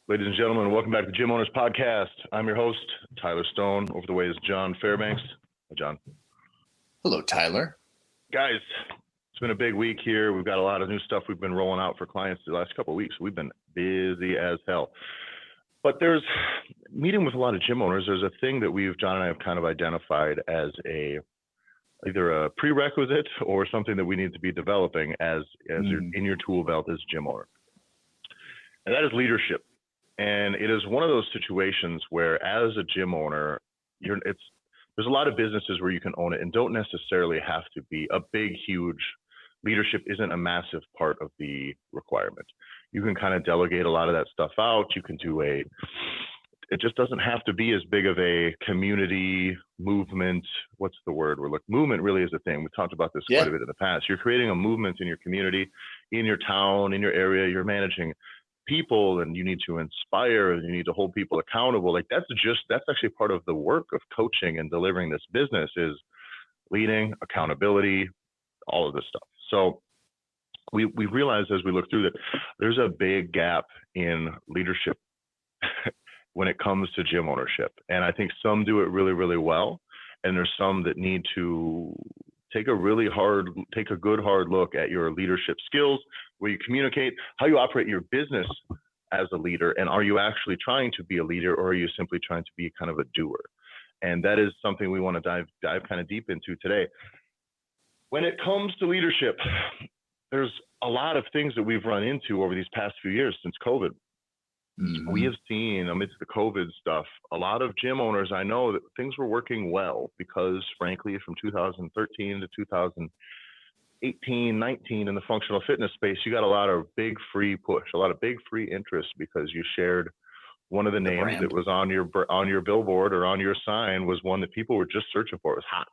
Ladies and gentlemen, welcome back to Gym Owners Podcast. I'm your host, Tyler Stone. Over the way is John Fairbanks. Hi, John. Hello, Tyler. Guys, it's been a big week here. We've got a lot of new stuff we've been rolling out for clients the last couple of weeks. We've been busy as hell. But there's meeting with a lot of gym owners. There's a thing that John and I have kind of identified as either a prerequisite or something that we need to be developing as in your tool belt as gym owner. And that is leadership. And it is one of those situations where, as a gym owner, there's a lot of businesses where you can own it and don't necessarily have to be a big, huge leadership isn't a massive part of the requirement. You can kind of delegate a lot of that stuff out. You can do it just doesn't have to be as big of a community movement. What's the word? Movement really is a thing. We've talked about this quite a bit in the past. You're creating a movement in your community, in your town, in your area. You're managing people, and you need to inspire, and you need to hold people accountable. Like that's actually part of the work of coaching and delivering this business is leading, accountability, all of this stuff. So we realized as we look through that there's a big gap in leadership when it comes to gym ownership. And I think some do it really, really well. And there's some that need to take a good hard look at your leadership skills, where you communicate, how you operate your business as a leader, and are you actually trying to be a leader, or are you simply trying to be kind of a doer? And that is something we want to dive kind of deep into today. When it comes to leadership, there's a lot of things that we've run into over these past few years since COVID. We have seen amidst the COVID stuff, a lot of gym owners, I know that things were working well because frankly, from 2013 to 2018, 19 in the functional fitness space, you got a lot of big free push, a lot of big free interest because you shared one of the names brand that was on your billboard or on your sign was one that people were just searching for. It was hot.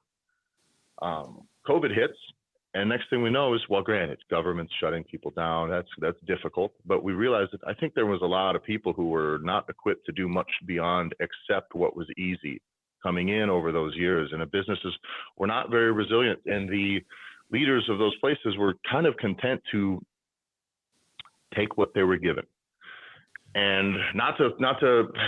COVID hits. And next thing we know is, well, granted, government's shutting people down. That's difficult. But we realized that I think there was a lot of people who were not equipped to do much beyond accept what was easy coming in over those years. And the businesses were not very resilient. And the leaders of those places were kind of content to take what they were given. And not to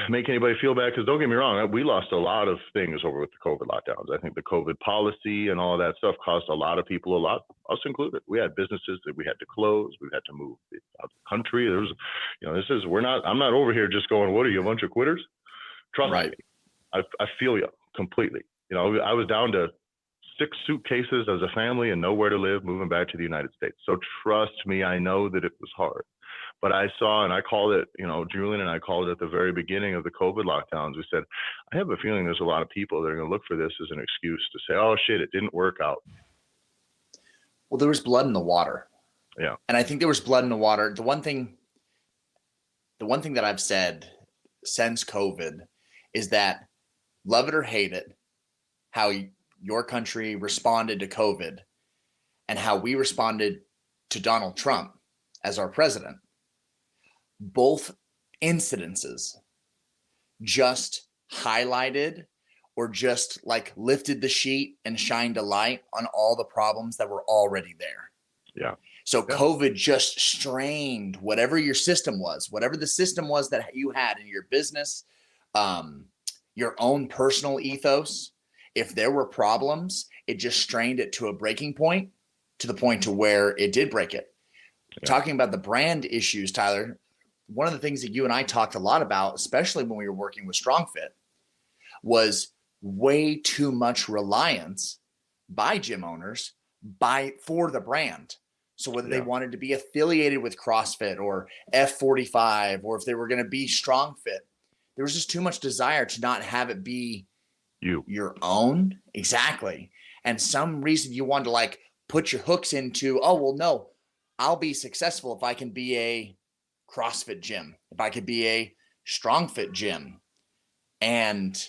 make anybody feel bad, because don't get me wrong, we lost a lot of things over with the COVID lockdowns. I think the COVID policy and all of that stuff cost a lot of people a lot, us included. We had businesses that we had to close. We had to move out of the country. I'm not over here just going, what are you, a bunch of quitters? Trust me, I feel you completely. I was down to 6 suitcases as a family and nowhere to live, moving back to the United States. So trust me, I know that it was hard. But I saw, and I called it, Julian and I called it at the very beginning of the COVID lockdowns. We said, I have a feeling there's a lot of people that are going to look for this as an excuse to say, oh, shit, it didn't work out. Well, there was blood in the water. Yeah. And I think there was blood in the water. The one thing that I've said since COVID is that, love it or hate it, how your country responded to COVID and how we responded to Donald Trump as our president. Both incidences just highlighted or just like lifted the sheet and shined a light on all the problems that were already there. Yeah. So COVID just strained whatever your system was, whatever the system was that you had in your business, your own personal ethos. If there were problems, it just strained it to a breaking point, to the point to where it did break it. Yeah. Talking about the brand issues, Tyler, one of the things that you and I talked a lot about, especially when we were working with StrongFit, was way too much reliance by gym owners for the brand. So whether they wanted to be affiliated with CrossFit or F45, or if they were going to be StrongFit, there was just too much desire to not have it be your own. Exactly. And some reason you wanted to like put your hooks into, oh, well, no, I'll be successful if I can be a CrossFit gym, if I could be a StrongFit gym. And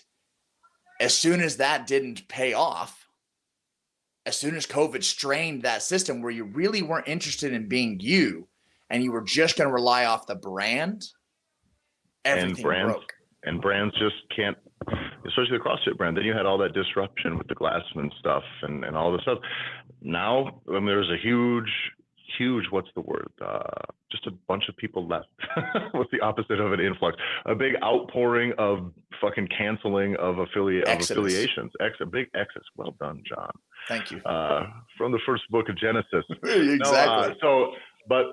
as soon as that didn't pay off, as soon as COVID strained that system where you really weren't interested in being you and you were just going to rely off the brand, everything broke. And brands just can't, especially the CrossFit brand. Then you had all that disruption with the Glassman stuff and all this stuff. Now, there's a huge huge, what's the word? Just a bunch of people left. What's the opposite of an influx? A big outpouring of fucking canceling of affiliations. A big exodus. Well done, John. Thank you. From the first book of Genesis. Exactly. But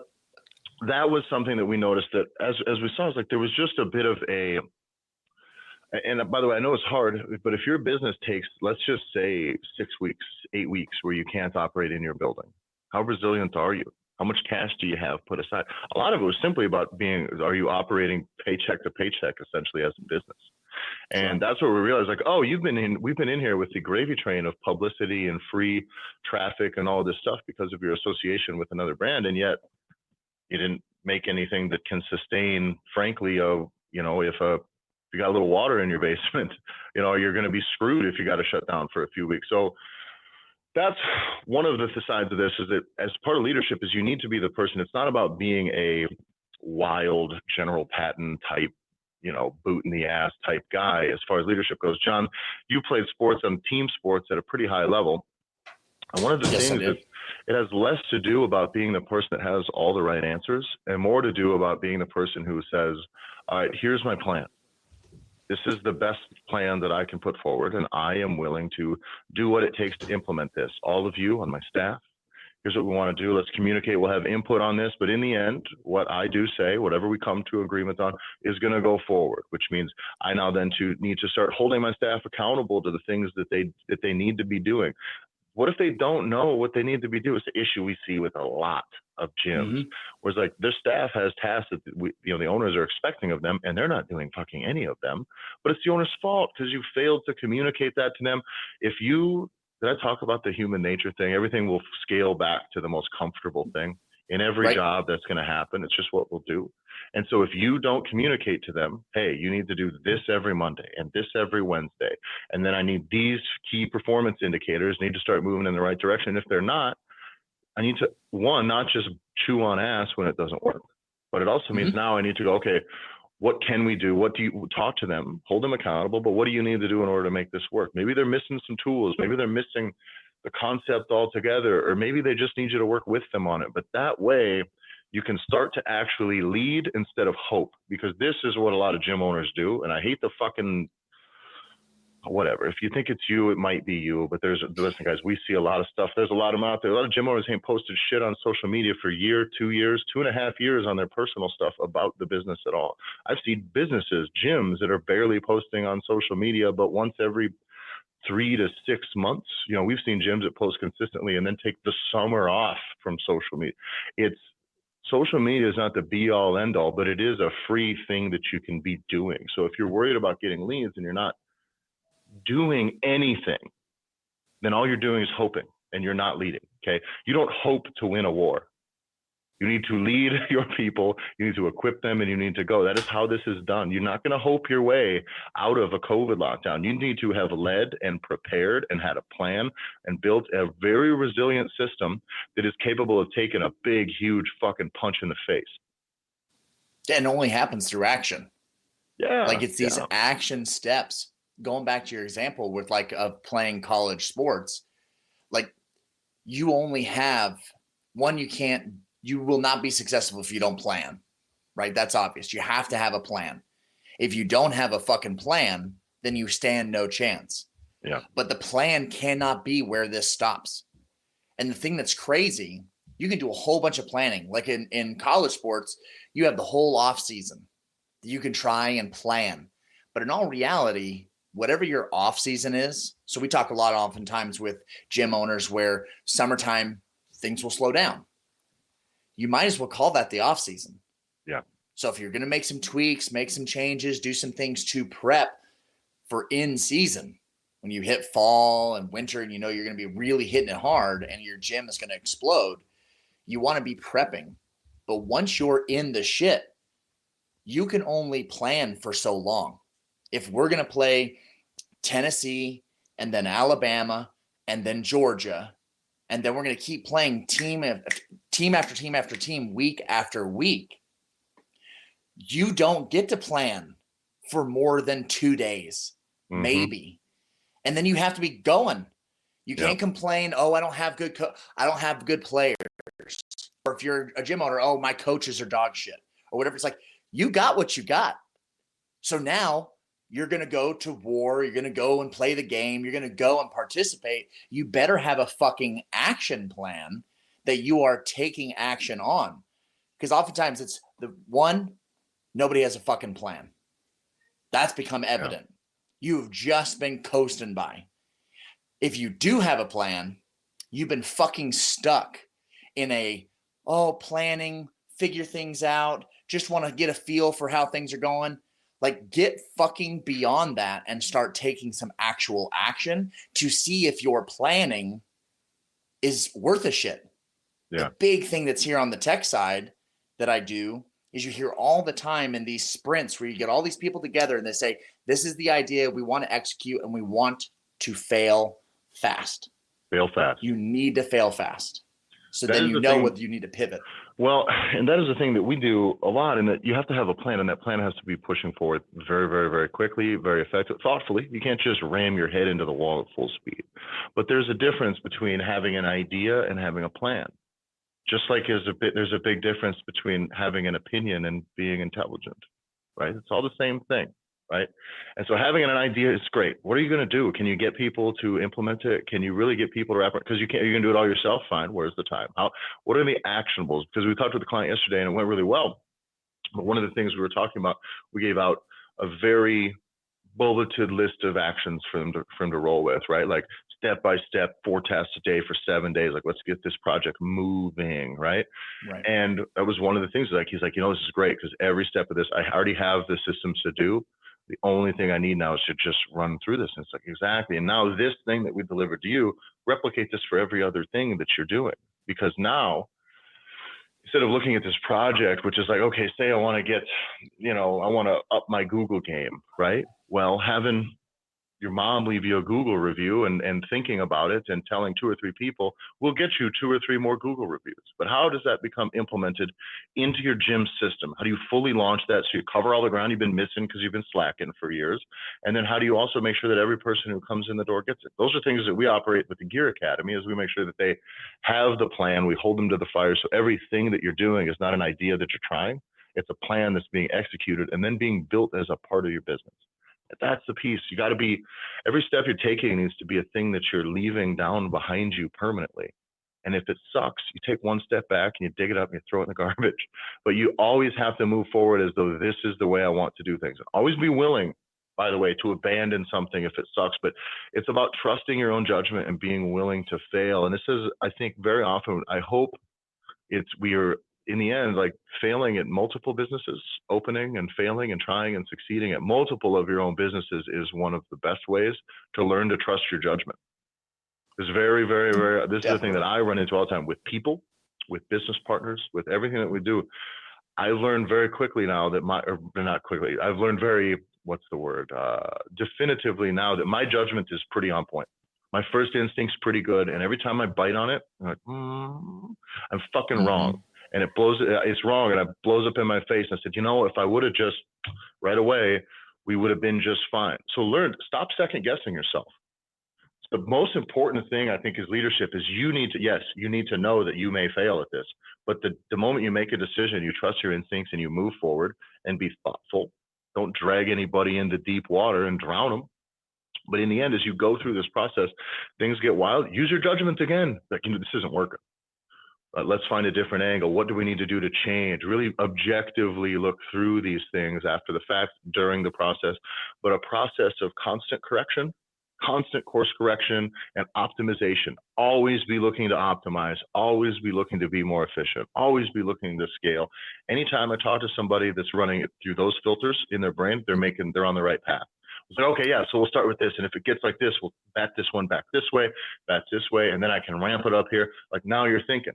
that was something that we noticed, that as we saw, it's like there was just a bit of a, and by the way, I know it's hard, but if your business takes, let's just say 6 weeks, 8 weeks, where you can't operate in your building, how resilient are you? How much cash do you have put aside? A lot of it was simply about are you operating paycheck to paycheck, essentially, as a business? And that's where we realized, like, oh, we've been in here with the gravy train of publicity and free traffic and all this stuff because of your association with another brand, and yet you didn't make anything that can sustain, frankly, if you got a little water in your basement, you're going to be screwed if you got to shut down for a few weeks. So that's one of the sides of this, is that as part of leadership is you need to be the person. It's not about being a wild General Patton type, boot in the ass type guy as far as leadership goes. John, you played sports and team sports at a pretty high level. And one of the things is it has less to do about being the person that has all the right answers and more to do about being the person who says, all right, here's my plan. This is the best plan that I can put forward, and I am willing to do what it takes to implement this. All of you on my staff, here's what we want to do. Let's communicate. We'll have input on this. But in the end, what I do say, whatever we come to agreement on, is going to go forward, which means I now then need to start holding my staff accountable to the things that they need to be doing. What if they don't know what they need to be doing? It's the issue we see with a lot of gyms, where it's like their staff has tasks that the owners are expecting of them, and they're not doing fucking any of them. But it's the owner's fault because you failed to communicate that to them. Did I talk about the human nature thing? Everything will scale back to the most comfortable thing in every job that's going to happen. It's just what we'll do. And so if you don't communicate to them, hey, you need to do this every Monday and this every Wednesday, and then I need these key performance indicators need to start moving in the right direction. If they're not, I need to, not just chew on ass when it doesn't work, but it also means now I need to go, okay, what can we do? What do you talk to them, hold them accountable, but what do you need to do in order to make this work? Maybe they're missing some tools. Maybe they're missing the concept altogether, or maybe they just need you to work with them on it. But that way you can start to actually lead instead of hope, because this is what a lot of gym owners do. And I hate the fucking whatever. If you think it's you, it might be you, but listen, guys, we see a lot of stuff. There's a lot of them out there. A lot of gym owners ain't posted shit on social media for a year, 2 years, 2.5 years on their personal stuff about the business at all. I've seen businesses, gyms that are barely posting on social media, but once every 3 to 6 months, we've seen gyms that post consistently and then take the summer off from social media. Social media is not the be all end all, but it is a free thing that you can be doing. So if you're worried about getting leads and you're not doing anything, then all you're doing is hoping and you're not leading. Okay. You don't hope to win a war. You need to lead your people. You need to equip them and you need to go. That is how this is done. You're not going to hope your way out of a COVID lockdown. You need to have led and prepared and had a plan and built a very resilient system that is capable of taking a big, huge fucking punch in the face. And it only happens through action. Yeah. Like it's these action steps. Going back to your example with of playing college sports, like you only have one, you will not be successful if you don't plan, right? That's obvious. You have to have a plan. If you don't have a fucking plan, then you stand no chance. Yeah. But the plan cannot be where this stops. And the thing that's crazy, you can do a whole bunch of planning. Like in college sports, you have the whole off season that you can try and plan. But in all reality, whatever your off season is, so we talk a lot oftentimes with gym owners where summertime things will slow down. You might as well call that the off season. Yeah. So if you're going to make some tweaks, make some changes, do some things to prep for in season, when you hit fall and winter and you're going to be really hitting it hard and your gym is going to explode, you want to be prepping. But once you're in the shit, you can only plan for so long. If we're going to play Tennessee and then Alabama and then Georgia, and then we're going to keep playing team after team after team, week after week, you don't get to plan for more than 2 days, maybe. And then you have to be going. You can't complain, oh, I don't have good players. Or if you're a gym owner, oh, my coaches are dog shit or whatever. It's like, you got what you got. So now you're going to go to war. You're going to go and play the game. You're going to go and participate. You better have a fucking action plan that you are taking action on. Because oftentimes it's the one, nobody has a fucking plan. That's become evident. Yeah. You've just been coasting by. If you do have a plan, you've been fucking stuck in a, planning, figure things out, just want to get a feel for how things are going. Like, get fucking beyond that and start taking some actual action to see if your planning is worth a shit. Yeah. The big thing that's here on the tech side that I do is you hear all the time in these sprints where you get all these people together and they say, this is the idea we want to execute and we want to fail fast. Fail fast. You need to fail fast. So then you know whether you need to pivot. Well, and that is the thing that we do a lot, in that you have to have a plan, and that plan has to be pushing forward very, very, very quickly, very effective, thoughtfully. You can't just ram your head into the wall at full speed. But there's a difference between having an idea and having a plan. Just like there's a big difference between having an opinion and being intelligent, right? It's all the same thing, right? And so having an idea is great. What are you going to do? Can you get people to implement it? Can you really get people to wrap it? Because you're going to do it all yourself. Fine. Where's the time? What are the actionables? Because we talked with the client yesterday and it went really well. But one of the things we were talking about, we gave out a very bulleted list of actions for him to roll with, right? Like step by step, 4 tasks a day for 7 days. Like, let's get this project moving, right? And that was one of the things. Like, he's like, this is great because every step of this, I already have the systems to do. The only thing I need now is to just run through this. And it's like, exactly. And now this thing that we delivered to you, replicate this for every other thing that you're doing. Because now, instead of looking at this project, which is like, okay, say I want to get, I want to up my Google game, right? Well, having your mom leave you a Google review and thinking about it and telling 2 or 3 people will get you 2 or 3 more Google reviews. But how does that become implemented into your gym system? How do you fully launch that so you cover all the ground you've been missing because you've been slacking for years? And then how do you also make sure that every person who comes in the door gets it? Those are things that we operate with the Gear Academy, is we make sure that they have the plan. We hold them to the fire. So everything that you're doing is not an idea that you're trying. It's a plan that's being executed and then being built as a part of your business. That's the piece. You got to be, every step you're taking needs to be a thing that you're leaving down behind you permanently. And if it sucks, you take 1 step back and you dig it up and you throw it in the garbage. But you always have to move forward as though this is the way I want to do things. Always be willing, by the way, to abandon something if it sucks. But it's about trusting your own judgment and being willing to fail. And this is, I think, very often, I hope we are, in the end, like failing at multiple businesses, opening and failing and trying and succeeding at multiple of your own businesses is one of the best ways to learn to trust your judgment. It's very, very, very, this Definitely. Is the thing that I run into all the time with people, with business partners, with everything that we do. I learned very quickly now that not quickly, I've learned very, definitively now that my judgment is pretty on point. My first instinct's pretty good. And every time I bite on it, I'm like, I'm fucking wrong. And it's wrong, and it blows up in my face. And I said, if I would have just right away, we would have been just fine. So stop second guessing yourself. The most important thing I think is leadership is you need to know that you may fail at this. But the moment you make a decision, you trust your instincts and you move forward and be thoughtful. Don't drag anybody into deep water and drown them. But in the end, as you go through this process, things get wild. Use your judgment again. Like, this isn't working. Let's find a different angle. What do we need to do to change? Really objectively look through these things after the fact, during the process, but a process of constant correction, constant course correction, and optimization. Always be looking to optimize, always be looking to be more efficient, always be looking to scale. Anytime I talk to somebody that's running it through those filters in their brain, they're on the right path. It's like, okay, yeah, so we'll start with this. And if it gets like this, we'll bat this one back this way, and then I can ramp it up here. Like, now you're thinking.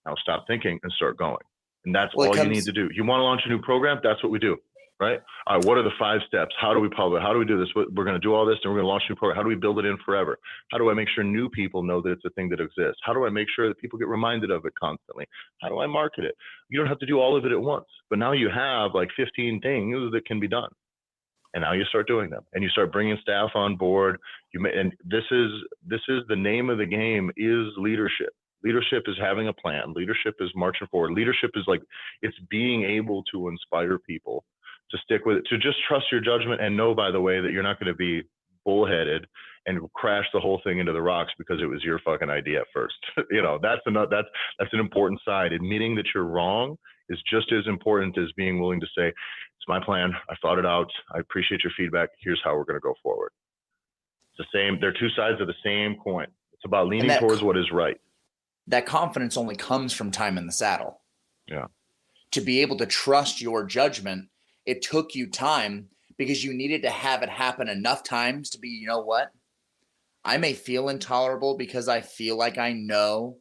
Now stop thinking and start going. And that's all you need to do. You want to launch a new program? That's what we do, right? All right, what are the 5 steps? How do we publish? How do we do this? We're going to do all this, and we're going to launch a new program. How do we build it in forever? How do I make sure new people know that it's a thing that exists? How do I make sure that people get reminded of it constantly? How do I market it? You don't have to do all of it at once, but now you have like 15 things that can be done. And now you start doing them, and you start bringing staff on board. And this is the name of the game, is leadership. Leadership is having a plan. Leadership is marching forward. Leadership is like, it's being able to inspire people to stick with it, to just trust your judgment and know, by the way, that you're not going to be bullheaded and crash the whole thing into the rocks because it was your fucking idea at first. That's an important side. Admitting that you're wrong is just as important as being willing to say, it's my plan. I thought it out. I appreciate your feedback. Here's how we're going to go forward. It's the same. They're two sides of the same coin. It's about leaning towards what is right. That confidence only comes from time in the saddle. Yeah. To be able to trust your judgment, it took you time because you needed to have it happen enough times to be, you know what? I may feel intolerable because I feel like I know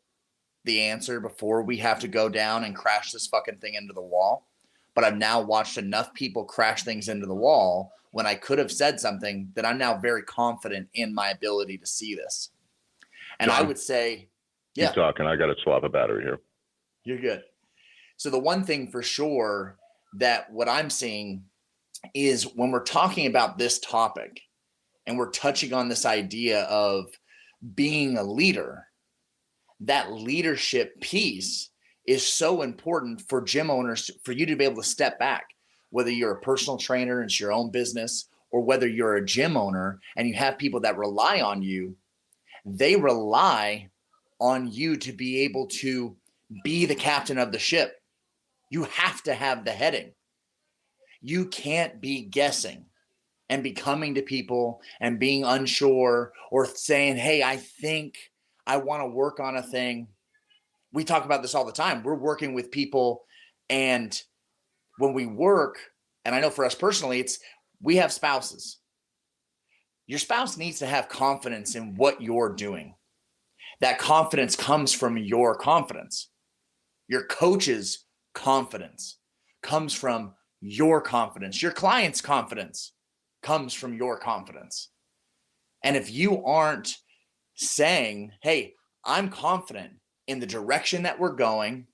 the answer before we have to go down and crash this fucking thing into the wall. But I've now watched enough people crash things into the wall when I could have said something that I'm now very confident in my ability to see this. And John, I would say, yeah. Keep talking. I got to swap a battery here. You're good. So the one thing for sure that what I'm seeing is when we're talking about this topic and we're touching on this idea of being a leader, that leadership piece is so important for gym owners, for you to be able to step back, whether you're a personal trainer and it's your own business, or whether you're a gym owner and you have people that rely on you. They rely on you to be able to be the captain of the ship. You have to have the heading. You can't be guessing and be coming to people and being unsure or saying, hey, I think I want to work on a thing. We talk about this all the time. We're working with people, and when we work, and I know for us personally, we have spouses. Your spouse needs to have confidence in what you're doing. That confidence comes from your confidence. Your coach's confidence comes from your confidence. Your client's confidence comes from your confidence. And if you aren't saying, hey, I'm confident in the direction that we're going,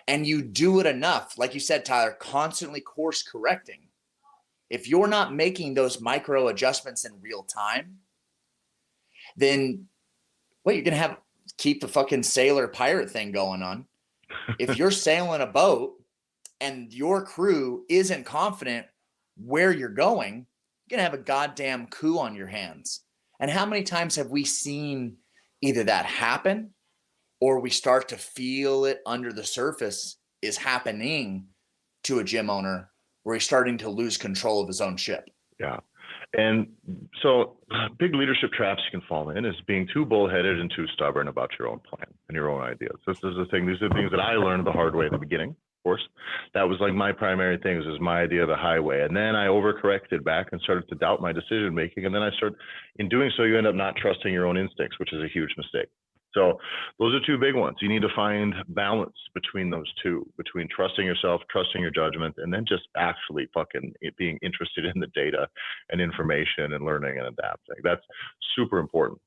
and you do it enough, like you said, Tyler, constantly course correcting. If you're not making those micro adjustments in real time, then you're going to keep the fucking sailor pirate thing going on. If you're sailing a boat and your crew isn't confident where you're going, you're going to have a goddamn coup on your hands. And how many times have we seen either that happen or we start to feel it under the surface is happening to a gym owner where he's starting to lose control of his own ship? Yeah. And so big leadership traps you can fall in is being too bullheaded and too stubborn about your own plan and your own ideas. This is the thing. These are the things that I learned the hard way at the beginning. Of course, that was like my primary thing. This is my idea of the highway. And then I overcorrected back and started to doubt my decision making. And then in doing so, you end up not trusting your own instincts, which is a huge mistake. So those are two big ones. You need to find balance between those two, between trusting yourself, trusting your judgment, and then just actually fucking being interested in the data and information and learning and adapting. That's super important.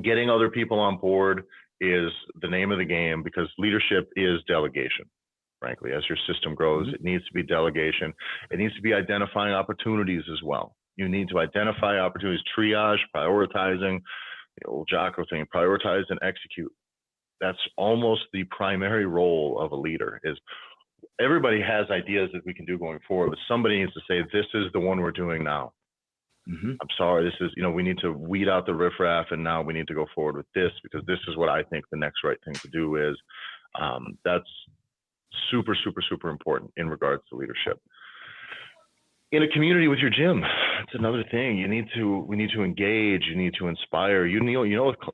Getting other people on board is the name of the game, because leadership is delegation. Frankly, as your system grows, it needs to be delegation. It needs to be identifying opportunities as well. You need to identify opportunities, triage, prioritizing, the old Jocko thing, prioritize and execute. That's almost the primary role of a leader. Is everybody has ideas that we can do going forward, but somebody needs to say, this is the one we're doing now. I'm sorry, this is, we need to weed out the riffraff, and now we need to go forward with this because this is what I think the next right thing to do is. That's super, super, super important in regards to leadership. In a community with your gym, it's another thing. We need to engage. You need to inspire.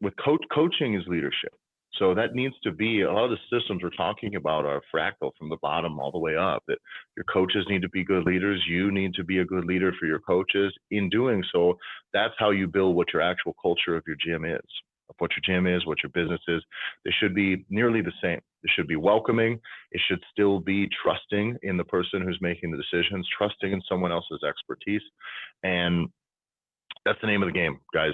With coaching is leadership. So that needs to be, a lot of the systems we're talking about are fractal from the bottom all the way up, that your coaches need to be good leaders. You need to be a good leader for your coaches. In doing so, that's how you build what your actual culture of your gym is, of what your gym is, what your business is. They should be nearly the same. It should be welcoming. It should still be trusting in the person who's making the decisions, trusting in someone else's expertise. And that's the name of the game, guys.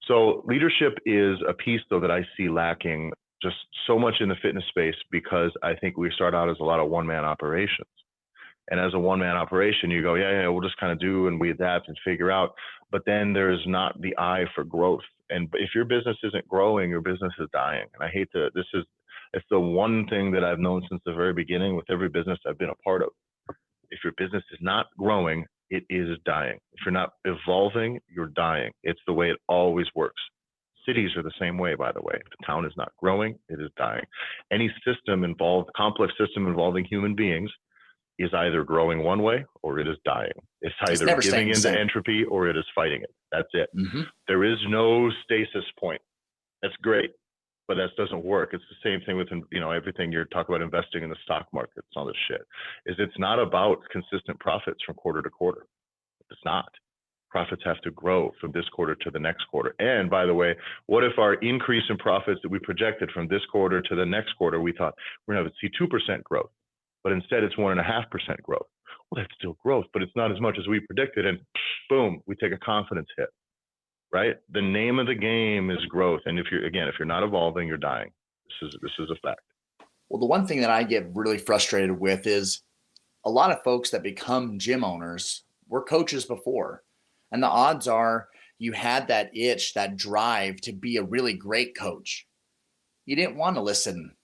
So leadership is a piece, though, that I see lacking just so much in the fitness space, because I think we start out as a lot of one-man operations. And as a one-man operation, you go, yeah, we'll just kind of do, and we adapt and figure out. But then there's not the eye for growth And if your business isn't growing, your business is dying. And I hate to, it's the one thing that I've known since the very beginning with every business I've been a part of. If your business is not growing, it is dying. If you're not evolving, you're dying. It's the way it always works. Cities are the same way, by the way. If the town is not growing, it is dying. Any complex system involving human beings is either growing one way or it is dying. It's either never giving staying the into same. entropy or it is fighting it. That's it. Mm-hmm. There is no stasis point. That's great, but that doesn't work. It's the same thing with, everything you're talking about investing in the stock markets, all this shit. It's not about consistent profits from quarter to quarter. It's not. Profits have to grow from this quarter to the next quarter. And by the way, what if our increase in profits that we projected from this quarter to the next quarter, we thought we're going to see 2% growth, but instead it's 1.5% growth. Well, that's still growth, but it's not as much as we predicted. And boom, we take a confidence hit, right? The name of the game is growth. And if you're not evolving, you're dying. This is a fact. Well, the one thing that I get really frustrated with is a lot of folks that become gym owners were coaches before. And the odds are you had that itch, that drive to be a really great coach. You didn't want to listen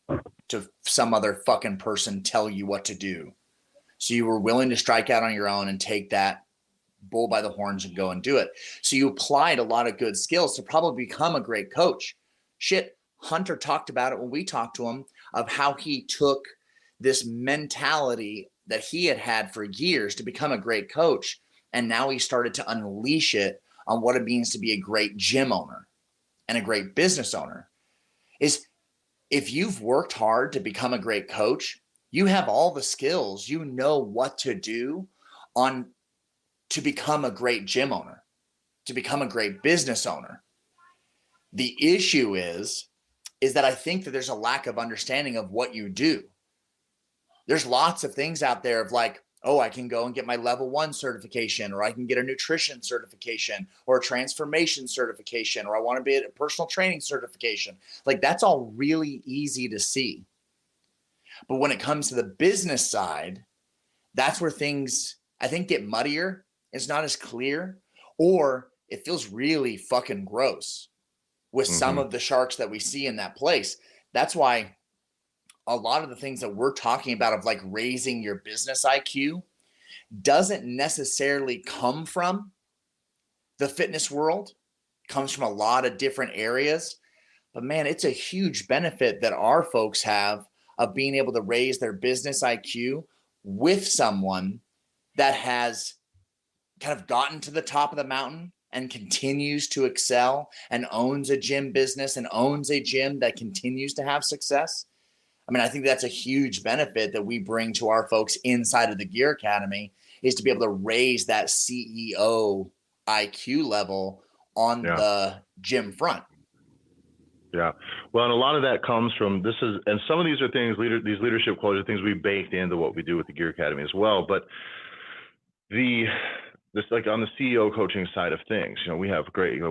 to some other fucking person tell you what to do. So you were willing to strike out on your own and take that bull by the horns and go and do it. So you applied a lot of good skills to probably become a great coach. Shit, Hunter talked about it when we talked to him of how he took this mentality that he had for years to become a great coach. And now he started to unleash it on what it means to be a great gym owner and a great business owner. Is if you've worked hard to become a great coach, you have all the skills, you know what to do to become a great gym owner, to become a great business owner. The issue is that I think that there's a lack of understanding of what you do. There's lots of things out there of like, oh, I can go and get my level 1 certification, or I can get a nutrition certification or a transformation certification, or I want to be a personal training certification. Like that's all really easy to see. But when it comes to the business side, that's where things I think get muddier. It's not as clear, or it feels really fucking gross with some of the sharks that we see in that place. That's why a lot of the things that we're talking about of like raising your business IQ doesn't necessarily come from the fitness world. It comes from a lot of different areas. But man, it's a huge benefit that our folks have of being able to raise their business IQ with someone that has kind of gotten to the top of the mountain and continues to excel and owns a gym business and owns a gym that continues to have success. I mean, I think that's a huge benefit that we bring to our folks inside of the Gear Academy is to be able to raise that CEO IQ level on the gym front. Yeah. Well, and a lot of that comes from and some of these are things, these leadership qualities are things we baked into what we do with the Gear Academy as well. But this like on the CEO coaching side of things, we have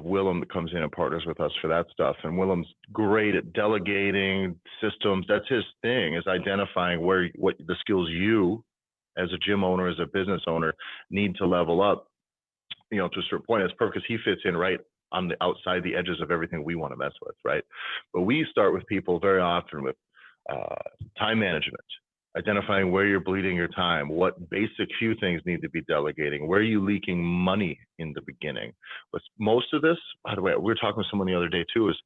Willem that comes in and partners with us for that stuff. And Willem's great at delegating systems. That's his thing, is identifying what the skills you as a gym owner, as a business owner need to level up, to a certain point. It's perfect because he fits in right on the outside, the edges of everything we want to mess with. Right. But we start with people very often with time management, identifying where you're bleeding your time, what basic few things need to be delegating, where are you leaking money in the beginning. But most of this, by the way, we were talking with someone the other day too, is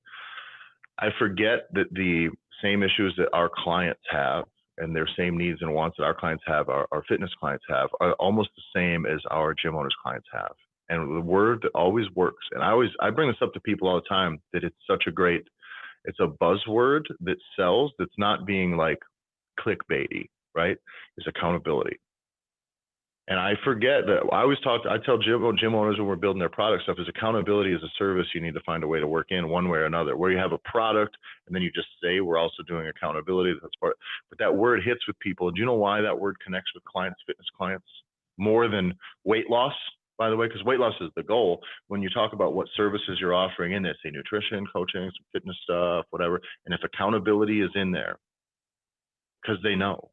I forget that the same issues that our clients have and their same needs and wants that our clients have, our fitness clients have, are almost the same as our gym owners clients have. And the word that always works, and I bring this up to people all the time, that it's a buzzword that sells, that's not being like clickbaity, right? Is accountability. And I forget that I tell gym owners when we're building their product stuff, is accountability is a service you need to find a way to work in one way or another, where you have a product and then you just say, we're also doing accountability. That's part, but that word hits with people. Do you know why that word connects with fitness clients more than weight loss, by the way? Because weight loss is the goal. When you talk about what services you're offering in there, say nutrition, coaching, some fitness stuff, whatever. And if accountability is in there, because they know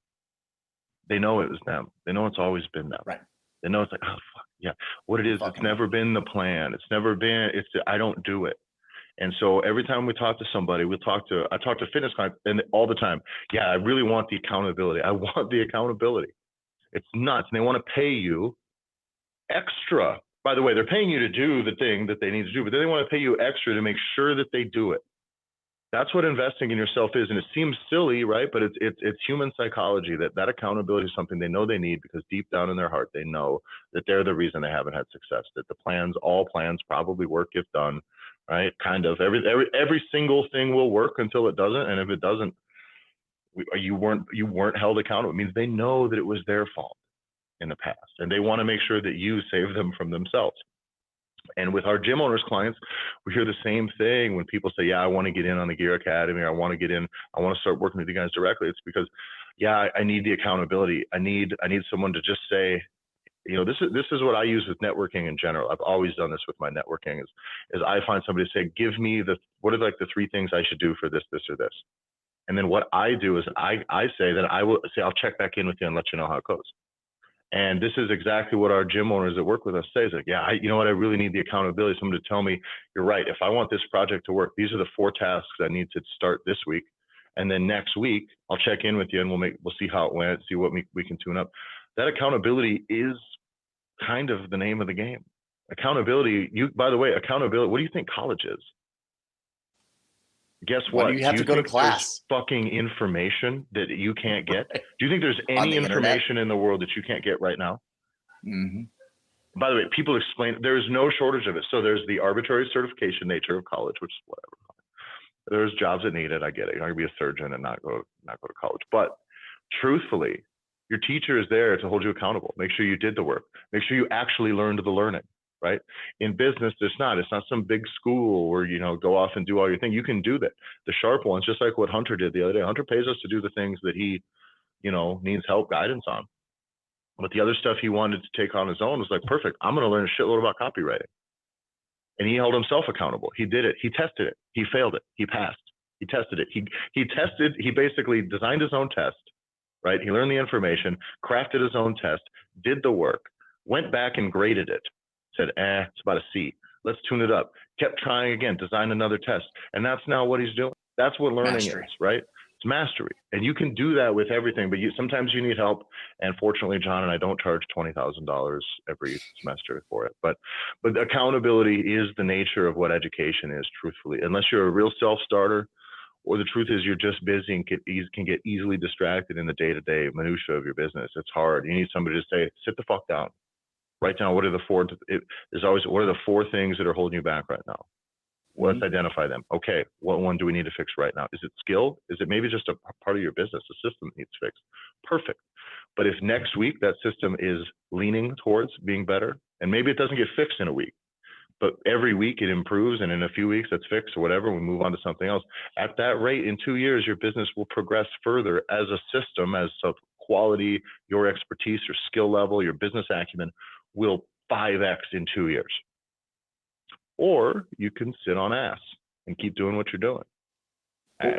it was them. They know it's always been them. Right. They know it's like, oh, fuck, yeah. What it is, it's never been the plan. It's never been, I don't do it. And so every time we talk to somebody, I talk to fitness clients and all the time. Yeah, I really want the accountability. I want the accountability. It's nuts. And they want to pay you extra. By the way, they're paying you to do the thing that they need to do, but then they want to pay you extra to make sure that they do it. That's what investing in yourself is. And it seems silly, right? But it's human psychology that accountability is something they know they need, because deep down in their heart, they know that they're the reason they haven't had success, that all plans probably work if done, right? Kind of every single thing will work until it doesn't. And if it doesn't, you weren't held accountable. It means they know that it was their fault in the past, and they want to make sure that you save them from themselves. And with our gym owners clients, we hear the same thing when people say, yeah, I want to get in on the Gear Academy, or I want to start working with you guys directly. It's because, yeah, I need the accountability. I need someone to just say, this is what I use with networking in general. I've always done this with my networking is I find somebody to say, give me what are like the 3 things I should do for this, or this. And then what I do is I say that I will say, I'll check back in with you and let you know how it goes. And this is exactly what our gym owners that work with us say. Is like, yeah, you know what? I really need the accountability. Someone to tell me, you're right. If I want this project to work, these are the 4 tasks I need to start this week. And then next week, I'll check in with you and we'll see how it went, see what we can tune up. That accountability is kind of the name of the game. Accountability. By the way, accountability. What do you think college is? Guess what? When you have to go to class. Fucking information that you can't get. Do you think there's any information in the world that you can't get right now? Mm-hmm. By the way, people explain there is no shortage of it. So there's the arbitrary certification nature of college, which is whatever. There's jobs that need it. I get it. You're not gonna be a surgeon and not go to college. But truthfully, your teacher is there to hold you accountable. Make sure you did the work. Make sure you actually learned the learning. Right? In business, it's not some big school where, go off and do all your thing. You can do that. The sharp ones, just like what Hunter did the other day. Hunter pays us to do the things that he, needs help, guidance on. But the other stuff he wanted to take on his own was like, perfect. I'm going to learn a shitload about copywriting. And he held himself accountable. He did it. He tested it. He failed it. He passed. He tested it. He basically designed his own test, right? He learned the information, crafted his own test, did the work, went back and graded it. Said, it's about a C. Let's tune it up. Kept trying again, design another test. And that's now what he's doing. That's what learning is, right? It's mastery. And you can do that with everything, but sometimes you need help. And fortunately, John and I don't charge $20,000 every semester for it. But accountability is the nature of what education is, truthfully. Unless you're a real self-starter, or the truth is you're just busy and can get easily distracted in the day-to-day minutia of your business. It's hard. You need somebody to say, sit the fuck down. Write down what are the 4 things that are holding you back right now. Let's identify them. Okay, what one do we need to fix right now? Is it skill? Is it maybe just a part of your business, a system that needs fixed? Perfect. But if next week that system is leaning towards being better, and maybe it doesn't get fixed in a week, but every week it improves, and in a few weeks it's fixed or whatever, we move on to something else. At that rate, in 2 years, your business will progress further as a system, as a quality, your expertise, your skill level, your business acumen will 5x in 2 years. Or you can sit on ass and keep doing what you're doing.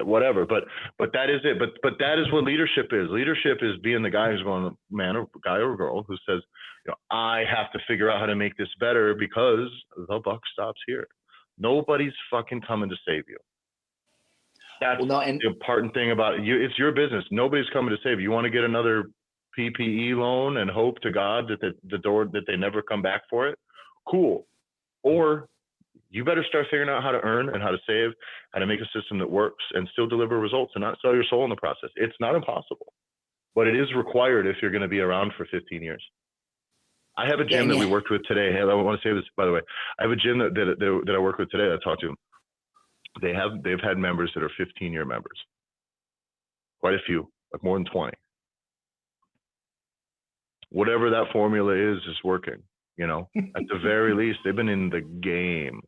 Whatever, but that is it. But that is what leadership is. Leadership is being the guy who's going, guy or girl who says, I have to figure out how to make this better because the buck stops here. Nobody's fucking coming to save you. That's the important thing about it. It's your business. Nobody's coming to save you. You want to get another PPE loan and hope to God that the door that they never come back for it? Cool. Or you better start figuring out how to earn and how to save, how to make a system that works and still deliver results and not sell your soul in the process. It's not impossible, but it is required if you're going to be around for 15 years. I have a gym that we worked with today. I want to say this, by the way. I have a gym that I work with today that I talked to. They've had members that are 15-year members. Quite a few, like more than 20. Whatever that formula is working, at the very least, they've been in the game,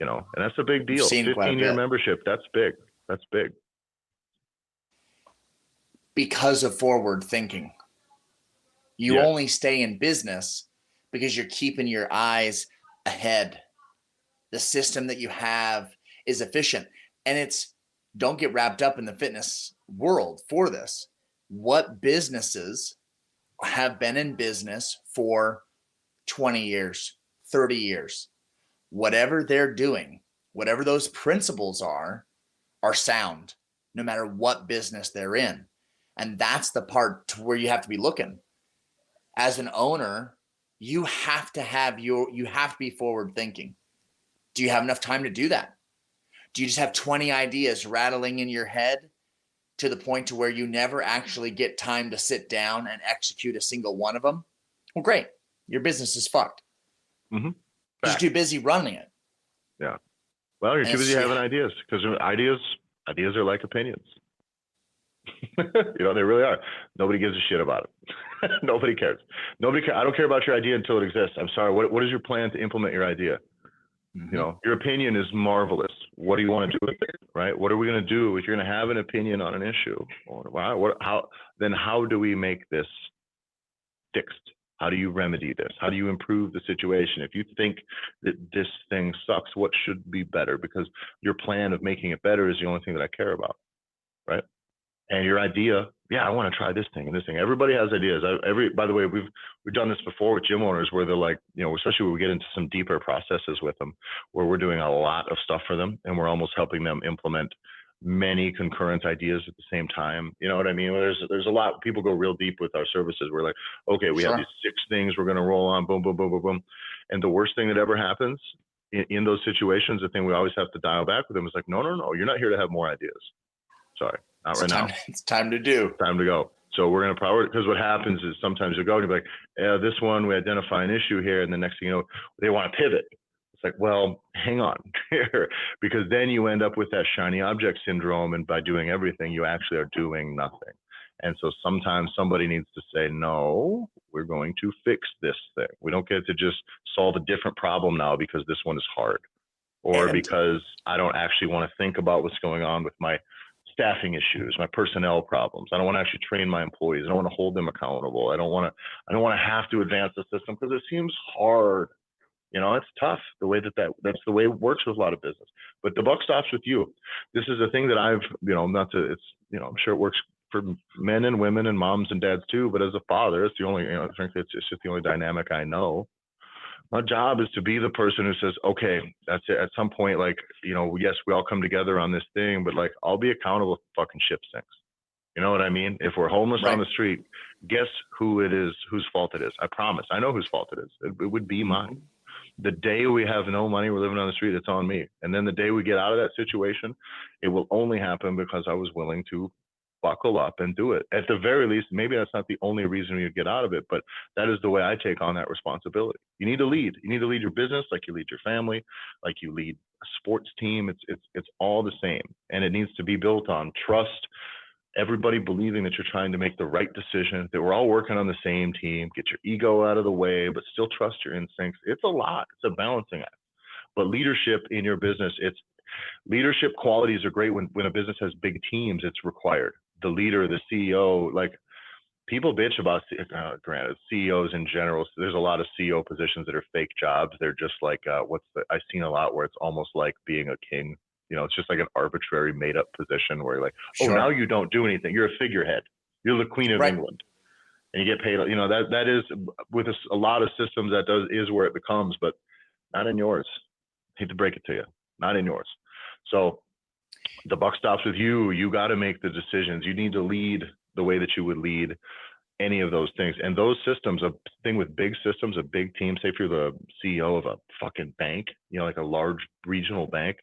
and that's a big deal. 15-year membership. That's big. That's big. Because of forward thinking. You only stay in business because you're keeping your eyes ahead. The system that you have is efficient, and don't get wrapped up in the fitness world for this. What businesses have been in business for 20 years, 30 years, whatever they're doing, whatever those principles are sound, no matter what business they're in. And that's the part to where you have to be looking. As an owner, you have to be forward thinking. Do you have enough time to do that? Do you just have 20 ideas rattling in your head to the point to where you never actually get time to sit down and execute a single one of them? Well, great. Your business is fucked. Mm-hmm. You're too busy running it. Yeah. Well, you're too busy having ideas, because ideas are like opinions. They really are. Nobody gives a shit about it. Nobody cares. I don't care about your idea until it exists. I'm sorry. What is your plan to implement your idea? Mm-hmm. Your opinion is marvelous. What do you want to do with it? Right? What are we going to do if you're going to have an opinion on an issue? How do we make this fixed? How do you remedy this? How do you improve the situation? If you think that this thing sucks, what should be better? Because your plan of making it better is the only thing that I care about, right? And your idea, I want to try this thing and this thing. Everybody has ideas. By the way, we've done this before with gym owners where they're like, especially when we get into some deeper processes with them, where we're doing a lot of stuff for them and we're almost helping them implement many concurrent ideas at the same time. You know what I mean? There's a lot. People go real deep with our services. We're like, okay, we have these 6 things we're going to roll on, boom, boom, boom, boom, boom. And the worst thing that ever happens in those situations, the thing we always have to dial back with them is like, no, you're not here to have more ideas. Sorry, not right now. It's time to do. Time to go. So we're going to prioritize, because what happens is sometimes you go and you're like, this one, we identify an issue here. And the next thing you know, they want to pivot. It's like, well, hang on here, because then you end up with that shiny object syndrome. And by doing everything, you actually are doing nothing. And so sometimes somebody needs to say, no, we're going to fix this thing. We don't get to just solve a different problem now because this one is hard, or because I don't actually want to think about what's going on with my staffing issues, my personnel problems. I don't want to actually train my employees. I don't want to hold them accountable. I don't want to have to advance the system because it seems hard. It's tough the way that's the way it works with a lot of business. But the buck stops with you. This is a thing that I've, I'm sure it works for men and women and moms and dads too. But as a father, it's the only, frankly, it's just the only dynamic I know. My job is to be the person who says, okay, that's it. At some point, yes, we all come together on this thing, but I'll be accountable if fucking ship sinks. You know what I mean? If we're homeless on the street, guess who it is, whose fault it is. I promise. I know whose fault it is. It would be mine. The day we have no money, we're living on the street, it's on me. And then the day we get out of that situation, it will only happen because I was willing to buckle up and do it. At the very least, maybe that's not the only reason you get out of it, but that is the way I take on that responsibility. You need to lead. You need to lead your business like you lead your family, like you lead a sports team. It's all the same. And it needs to be built on trust, everybody believing that you're trying to make the right decision, that we're all working on the same team, get your ego out of the way, but still trust your instincts. It's a lot. It's a balancing act. But leadership in your business, leadership qualities are great when a business has big teams. It's required. The leader, the CEO, people bitch about, granted, CEOs in general. So there's a lot of CEO positions that are fake jobs. They're just I've seen a lot where it's almost like being a king. It's just like an arbitrary made up position where you're like, now you don't do anything. You're a figurehead. You're the queen of England. And you get paid, that is with a lot of systems is where it becomes, but not in yours. I hate to break it to you, not in yours. So the buck stops with you. You got to make the decisions. You need to lead the way that you would lead any of those things. And those systems, a thing with big systems, a big team, say if you're the CEO of a fucking bank, like a large regional bank,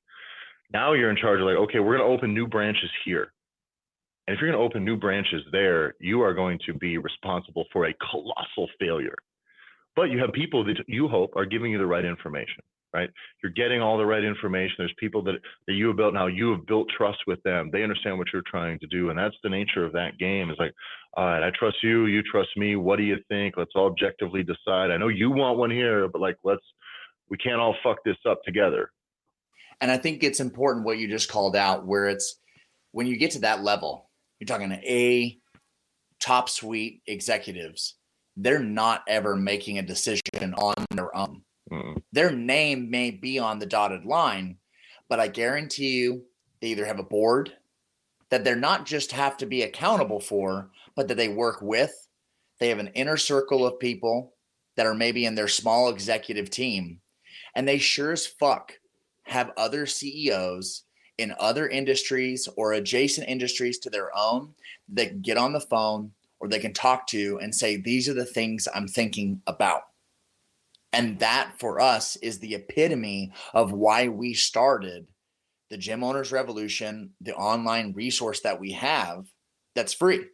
now you're in charge of okay, we're going to open new branches here. And if you're going to open new branches there, you are going to be responsible for a colossal failure. But you have people that you hope are giving you the right information, right? You're getting all the right information. There's people that you have built now. You have built trust with them. They understand what you're trying to do. And that's the nature of that game. It's all right, I trust you. You trust me. What do you think? Let's all objectively decide. I know you want one here, but we can't all fuck this up together. And I think it's important what you just called out, where it's when you get to that level, you're talking to top suite executives. They're not ever making a decision on their own. Their name may be on the dotted line, but I guarantee you they either have a board that they're not just have to be accountable for, but that they work with. They have an inner circle of people that are maybe in their small executive team, and they sure as fuck have other CEOs in other industries or adjacent industries to their own that can get on the phone or they can talk to and say, these are the things I'm thinking about. And that for us is the epitome of why we started the Gym Owners Revolution, the online resource that we have that's free,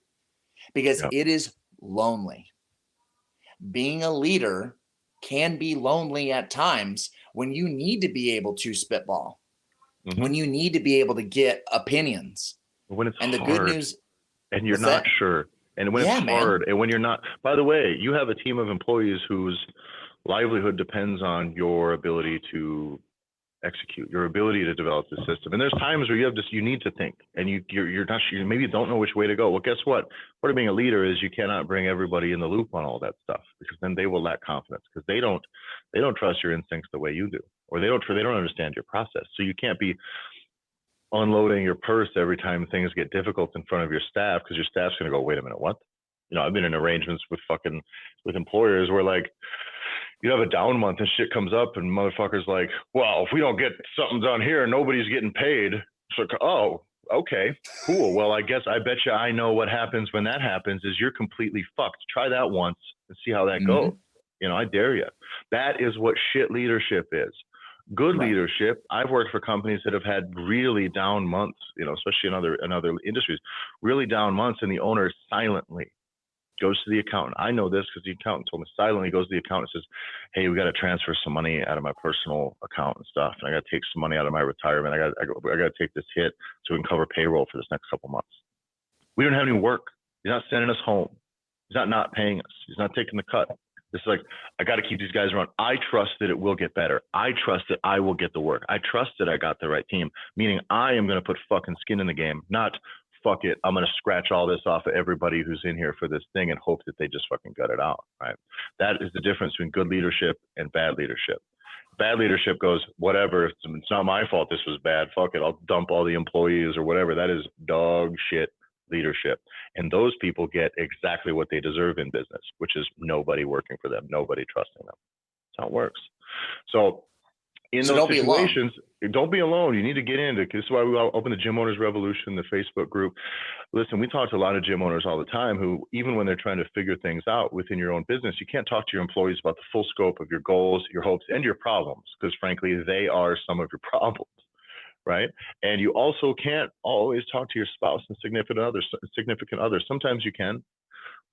because it is lonely. Being a leader can be lonely at times when you need to be able to spitball, when you need to be able to get opinions. When it's and the hard, good news, and you're not sure, and when it's hard, and when you're not, by the way, you have a team of employees whose livelihood depends on your ability to execute, your ability to develop the system. And there's times where you need to think, and you're not sure, maybe you don't know which way to go. Well, guess what? Part of being a leader is you cannot bring everybody in the loop on all that stuff, because then they will lack confidence, because they don't trust your instincts the way you do, or they don't understand your process. So you can't be unloading your purse every time things get difficult in front of your staff, because your staff's going to go, wait a minute, what? I've been in arrangements with employers where, like, you have a down month and shit comes up and motherfuckers like, well, if we don't get something done here, nobody's getting paid. It's like, oh, okay, cool. Well, I bet you I know what happens when that happens is you're completely fucked. Try that once and see how that goes. I dare you. That is what shit leadership is. Good leadership. I've worked for companies that have had really down months, especially in other industries, really down months, and the owner silently goes to the accountant. I know this because the accountant told me, silently goes to the accountant and says, hey, we got to transfer some money out of my personal account and stuff. And I got to take some money out of my retirement. I got to take this hit so we can cover payroll for this next couple months. We don't have any work. He's not sending us home. He's not paying us. He's not taking the cut. It's like, I got to keep these guys around. I trust that it will get better. I trust that I will get the work. I trust that I got the right team, meaning I am going to put fucking skin in the game, not fuck it, I'm going to scratch all this off of everybody who's in here for this thing and hope that they just fucking gut it out, right? That is the difference between good leadership and bad leadership. Bad leadership goes, whatever, it's not my fault this was bad, fuck it, I'll dump all the employees or whatever. That is dog shit leadership. And those people get exactly what they deserve in business, which is nobody working for them, nobody trusting them. That's how it works. So in those situations, don't be alone. You need to get into, this is why we open the Gym Owners Revolution, the Facebook group. Listen, we talk to a lot of gym owners all the time who, even when they're trying to figure things out within your own business, you can't talk to your employees about the full scope of your goals, your hopes, and your problems, because frankly, they are some of your problems, right? And you also can't always talk to your spouse and significant others. Sometimes you can,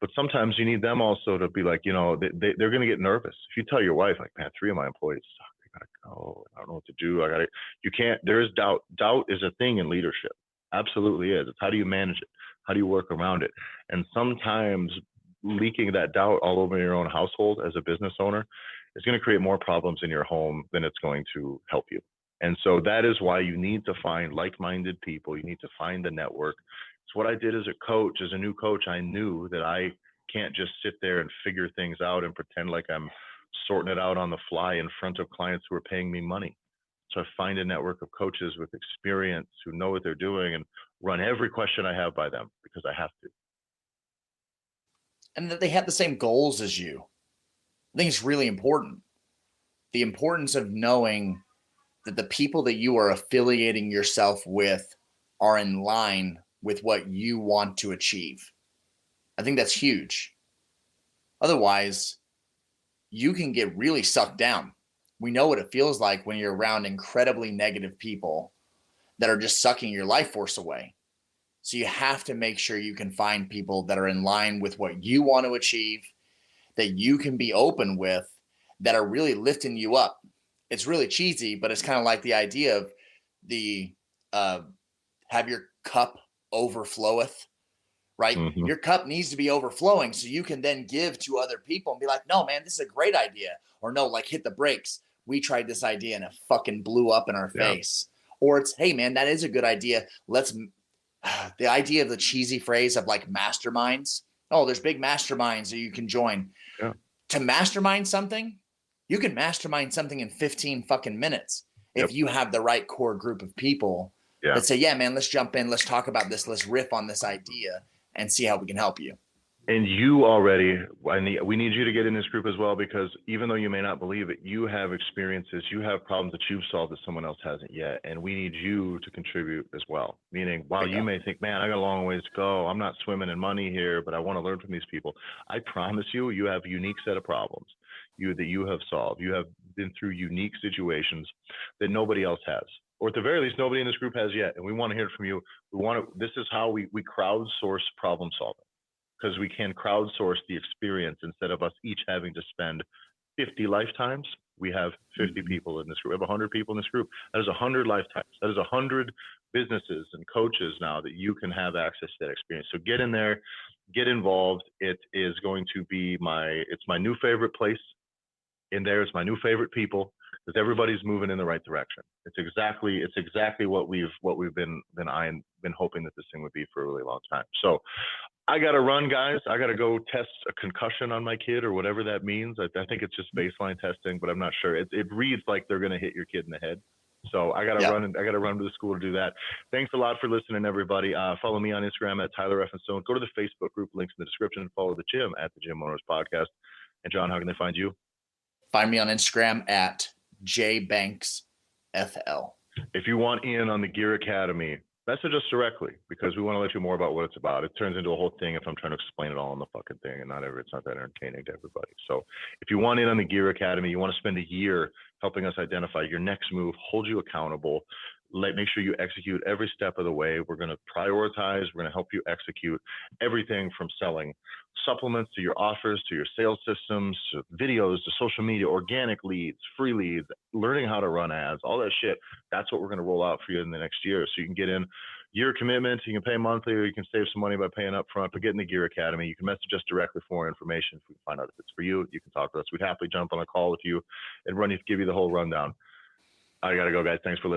but sometimes you need them also to be like, they're going to get nervous. If you tell your wife, like, man, 3 of my employees suck, gotta go, I don't know what to do, you can't, there is doubt. Doubt is a thing in leadership. Absolutely is. It's how do you manage it? How do you work around it? And sometimes leaking that doubt all over your own household as a business owner is going to create more problems in your home than it's going to help you. And so that is why you need to find like-minded people. You need to find the network. It's what I did as a coach. As a new coach, I knew that I can't just sit there and figure things out and pretend like I'm sorting it out on the fly in front of clients who are paying me money. So I find a network of coaches with experience who know what they're doing and run every question I have by them because I have to. And that they have the same goals as you. I think it's really important. The importance of knowing that the people that you are affiliating yourself with are in line with what you want to achieve. I think that's huge. Otherwise, you can get really sucked down. We know what it feels like when you're around incredibly negative people that are just sucking your life force away. So you have to make sure you can find people that are in line with what you want to achieve, that you can be open with, that are really lifting you up. It's really cheesy, but it's kind of like the idea of the have your cup overfloweth, right? Mm-hmm. Your cup needs to be overflowing so you can then give to other people and be like, no, man, this is a great idea. Or no, like, hit the brakes. We tried this idea and it fucking blew up in our face. Or it's, hey, man, that is a good idea. The idea of the cheesy phrase of like masterminds. Oh, there's big masterminds that you can join. Yeah. To mastermind something, you can mastermind something in 15 fucking minutes if you have the right core group of people that say, yeah, man, let's jump in. Let's talk about this. Let's riff on this idea and see how we can help you. And you already, we need you to get in this group as well, because even though you may not believe it, you have experiences, you have problems that you've solved that someone else hasn't yet. And we need you to contribute as well. Meaning, while you may think, man, I got a long ways to go, I'm not swimming in money here, but I want to learn from these people. I promise you, you have a unique set of problems that you have solved. You have been through unique situations that nobody else has, or at the very least, nobody in this group has yet. And we want to hear from you. This is how we crowdsource problem solving, because we can crowdsource the experience instead of us each having to spend 50 lifetimes. We have 50 people in this group. We have 100 people in this group. That is 100 lifetimes. That is 100 businesses and coaches now that you can have access to that experience. So get in there, get involved. It is going to be it's my new favorite place in there. It's my new favorite people, because everybody's moving in the right direction. It's exactly what we've been hoping that this thing would be for a really long time. So I got to run, guys. I got to go test a concussion on my kid, or whatever that means. I think it's just baseline testing, but I'm not sure. It reads like they're going to hit your kid in the head. So I got to run. I got to run to the school to do that. Thanks a lot for listening, everybody. Follow me on Instagram at Tyler F. and Stone. Go to the Facebook group, links in the description. Follow the gym at the Gym Owners Podcast. And John, how can they find you? Find me on Instagram at jbanksfl. If you want in on the Gear Academy, message us directly, because we want to let you more about what it's about. It turns into a whole thing if I'm trying to explain it all in the fucking thing, and it's not that entertaining to everybody. So if you want in on the Gear Academy, you want to spend a year helping us identify your next move, hold you accountable, make sure you execute every step of the way. We're going to prioritize. We're going to help you execute everything from selling supplements to your offers, to your sales systems, to videos, to social media, organic leads, free leads, learning how to run ads, all that shit. That's what we're going to roll out for you in the next year. So you can get in year commitment, you can pay monthly, or you can save some money by paying up front. But get in the Gear Academy. You can message us directly for more information. If we find out if it's for you, you can talk to us. We'd happily jump on a call with you and give you the whole rundown. I got to go, guys. Thanks for listening.